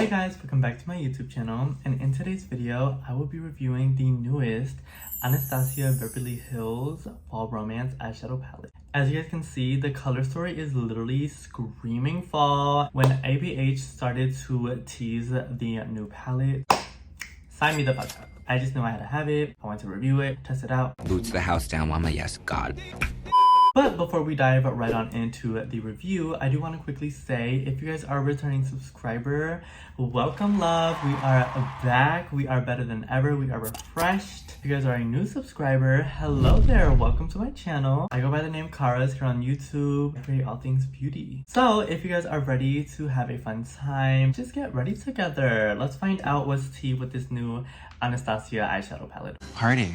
Hey guys, welcome back to my YouTube channel, and in today's video I will be reviewing the newest Anastasia Beverly Hills Fall Romance eyeshadow palette. As you guys can see, the color story is literally screaming fall. When ABH started to tease the new palette, sign me the fuck up. I just knew I had to have it. I wanted to review it, test it out. Boots the house down, mama, yes, God. But before we dive right on into the review, I do want to quickly say, if you guys are a returning subscriber, welcome love. We are back. We are better than ever. We are refreshed. If you guys are a new subscriber, hello there. Welcome to my channel. I go by the name KARAS here on YouTube. I create all things beauty. So if you guys are ready to have a fun time, just get ready together. Let's find out what's tea with this new Anastasia eyeshadow palette. Party.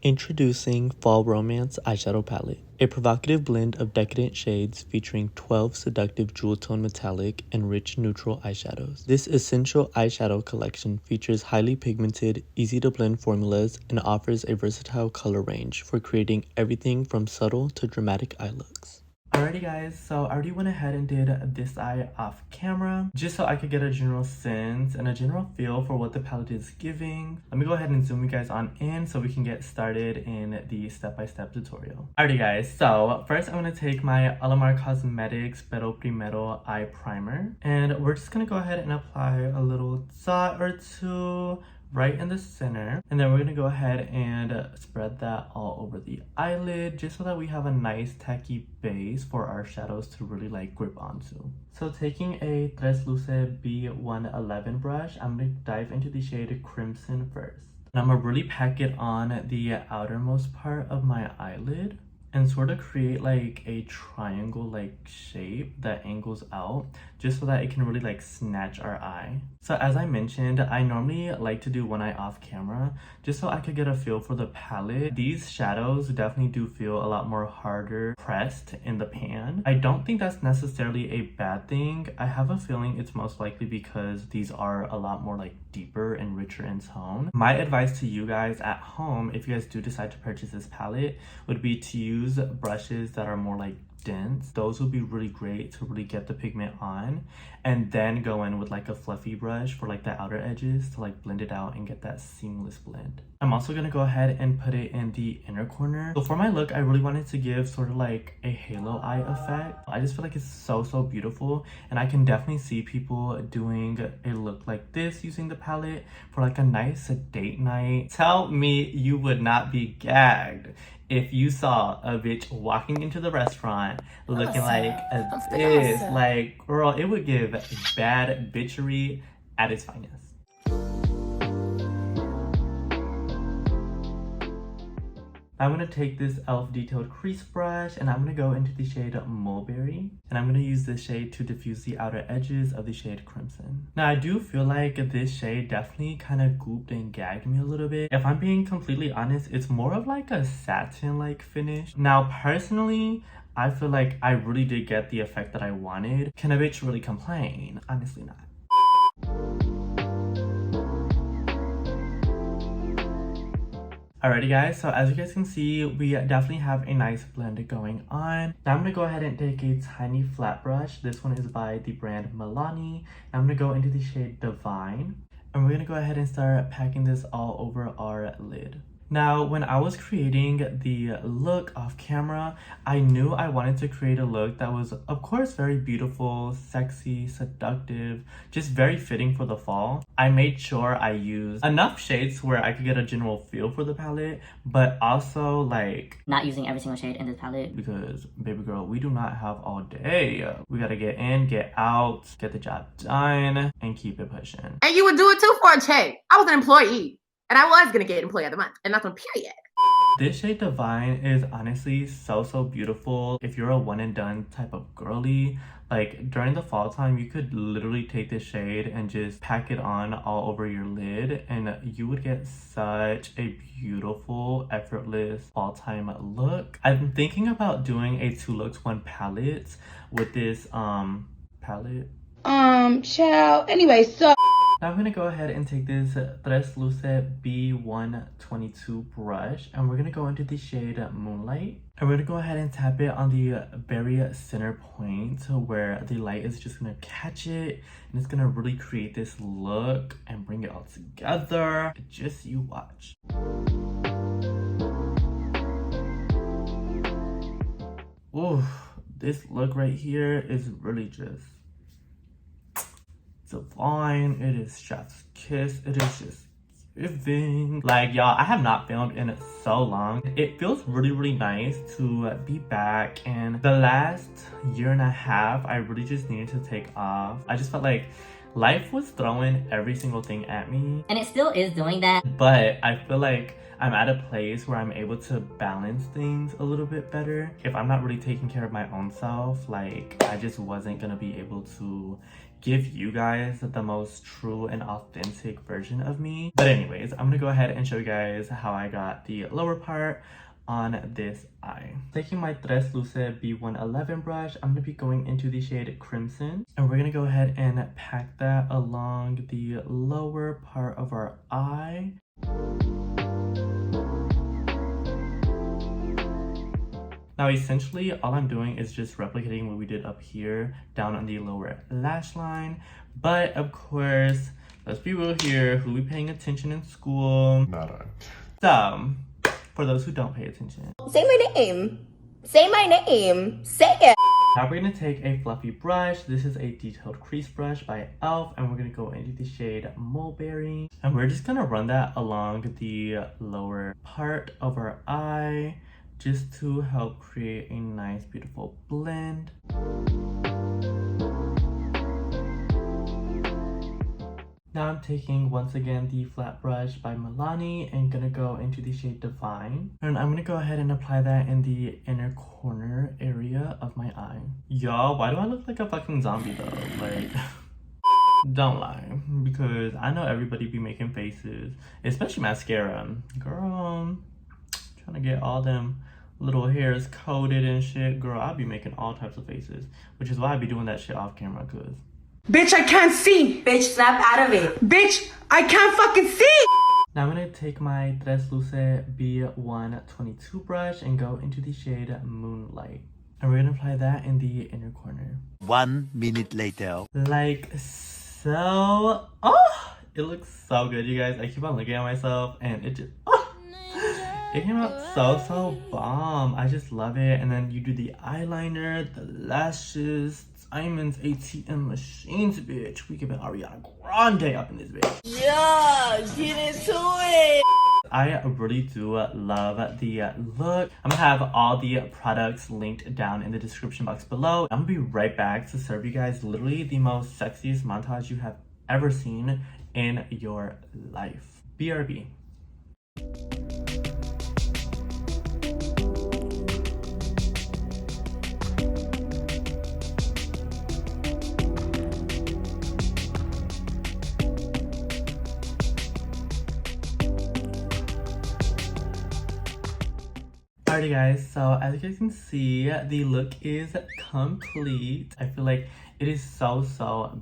Introducing Fall Romance Eyeshadow Palette, a provocative blend of decadent shades featuring 12 seductive jewel tone metallic and rich neutral eyeshadows. This essential eyeshadow collection features highly pigmented, easy to blend formulas and offers a versatile color range for creating everything from subtle to dramatic eye looks. Alrighty guys, so I already went ahead and did this eye off camera just so I could get a general sense and a general feel for what the palette is giving. Let me go ahead and zoom you guys on in so we can get started in the step-by-step tutorial. Alrighty guys, so first I'm going to take my Alamar Cosmetics Pero Primero Eye Primer, and we're just going to go ahead and apply a little dot or two right in the center, and then we're gonna go ahead and spread that all over the eyelid just so that we have a nice tacky base for our shadows to really like grip onto. So taking a Tres Luce B111 brush, I'm gonna dive into the shade Crimson first, and I'm gonna really pack it on the outermost part of my eyelid and sort of create like a triangle like shape that angles out just so that it can really like snatch our eye. So as I mentioned, I normally like to do one eye off camera just so I could get a feel for the palette. These shadows definitely do feel a lot more harder pressed in the pan. I don't think that's necessarily a bad thing. I have a feeling it's most likely because these are a lot more like deeper and richer in tone. My advice to you guys at home, if you guys do decide to purchase this palette, would be to use brushes that are more like dense. Those would be really great to really get the pigment on, and then go in with like a fluffy brush for like the outer edges to like blend it out and get that seamless blend. I'm also gonna go ahead and put it in the inner corner. So for my look, I really wanted to give sort of like a halo eye effect. I just feel like it's so beautiful, and I can definitely see people doing a look like this using the palette for like a nice date night. Tell me you would not be gagged if you saw a bitch walking into the restaurant looking like this. Like, girl, it would give bad bitchery at its finest. I'm going to take this E.L.F detailed crease brush, and I'm going to go into the shade Mulberry, and I'm going to use this shade to diffuse the outer edges of the shade Crimson. Now I do feel like this shade definitely kind of gooped and gagged me a little bit. If I'm being completely honest, it's more of like a satin like finish. Now personally, I feel like I really did get the effect that I wanted. Can a bitch really complain? Honestly not. Alrighty guys, so as you guys can see, we definitely have a nice blend going on. Now I'm going to go ahead and take a tiny flat brush. This one is by the brand Milani. I'm going to go into the shade Divine, and we're going to go ahead and start packing this all over our lid. Now, when I was creating the look off camera, I knew I wanted to create a look that was, of course, very beautiful, sexy, seductive, just very fitting for the fall. I made sure I used enough shades where I could get a general feel for the palette, but also like not using every single shade in this palette, because baby girl, we do not have all day. We gotta get in, get out, get the job done, and keep it pushing. And you would do it too for a check. I was an employee, and I was gonna get employee of the month, and that's on period. This shade Divine is honestly so beautiful. If you're a one and done type of girly, like during the fall time, you could literally take this shade and just pack it on all over your lid, and you would get such a beautiful, effortless fall time look. I'm thinking about doing a 2 looks 1 palette with this palette. Child. Anyway, so Now I'm going to go ahead and take this Tres Luce B122 brush, and we're going to go into the shade Moonlight. And we're going to go ahead and tap it on the very center point where the light is just going to catch it. And it's going to really create this look and bring it all together. Just you watch. Ooh, this look right here is really just divine. It is chef's kiss. It is just giving. Like, y'all, I have not filmed in so long. It feels really nice to be back. And the last year and a half, I really just needed to take off. I just felt like life was throwing every single thing at me. And it still is doing that. But I feel like I'm at a place where I'm able to balance things a little bit better. If I'm not really taking care of my own self, like, I just wasn't gonna be able to give you guys the most true and authentic version of me. But anyways, I'm gonna go ahead and show you guys how I got the lower part on this eye. Taking my Tres Luce B111 brush, I'm gonna be going into the shade Crimson, and we're gonna go ahead and pack that along the lower part of our eye. Now essentially all I'm doing is just replicating what we did up here down on the lower lash line. But of course, let's be real here, who be paying attention in school? Not I. So, for those who don't pay attention. Say my name. Say my name. Say it. Now we're gonna take a fluffy brush. This is a detailed crease brush by E.L.F. and we're gonna go into the shade Mulberry. And we're just gonna run that along the lower part of our eye, just to help create a nice, beautiful blend. Now I'm taking, once again, the flat brush by Milani and gonna go into the shade Divine. And I'm gonna go ahead and apply that in the inner corner area of my eye. Y'all, why do I look like a fucking zombie though? Like, don't lie, because I know everybody be making faces, especially mascara. Girl, trying to get all them little hairs coated and shit. Girl, I'll be making all types of faces, which is why I be doing that shit off camera, cause bitch, I can't see. Bitch, snap out of it. Bitch, I can't fucking see. now I'm gonna take my Tres Luce B122 brush and go into the shade Moonlight. And we're gonna apply that in the inner corner. 1 minute later. Like so. Oh, it looks so good, you guys. I keep on looking at myself and it just, it came out so bomb. I just love it. And then you do the eyeliner, the lashes, diamonds, ATM machines, bitch. We giving Ariana Grande up in this bitch. Yeah, get into it. I really do love the look. I'm gonna have all the products linked down in the description box below. I'm gonna be right back to serve you guys literally the most sexiest montage you have ever seen in your life. BRB. Alrighty guys, so as you guys can see, the look is complete. I feel like it is so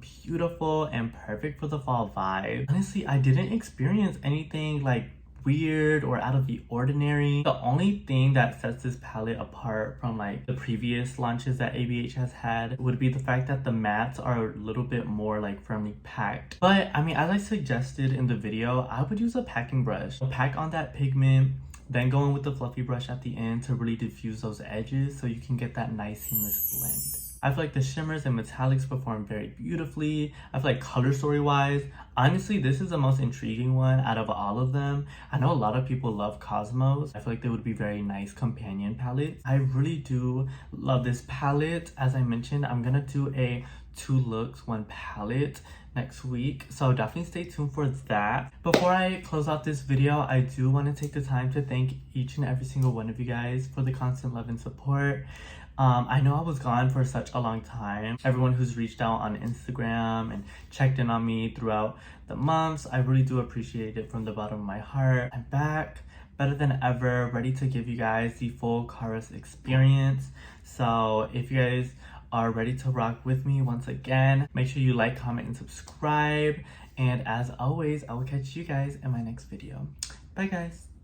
beautiful and perfect for the fall vibe. Honestly, I didn't experience anything like weird or out of the ordinary. The only thing that sets this palette apart from like the previous launches that ABH has had would be the fact that the mattes are a little bit more like firmly packed. But I mean, as I suggested in the video, I would use a packing brush. Pack on that pigment, then go in with the fluffy brush at the end to really diffuse those edges so you can get that nice seamless blend. I feel like the shimmers and metallics perform very beautifully. I feel like color story wise, honestly, this is the most intriguing one out of all of them. I know a lot of people love Cosmos. I feel like they would be very nice companion palettes. I really do love this palette. As I mentioned, I'm gonna do a 2 looks 1 palette next week, so definitely stay tuned for that. Before I close out this video, I do want to take the time to thank each and every single one of you guys for the constant love and support. I know I was gone for such a long time. Everyone who's reached out on Instagram and checked in on me throughout the months, I really do appreciate it from the bottom of my heart. I'm back, better than ever, ready to give you guys the full KARAS experience. So if you guys are ready to rock with me once again. Make sure you like, comment, and subscribe. And as always, I will catch you guys in my next video. Bye guys.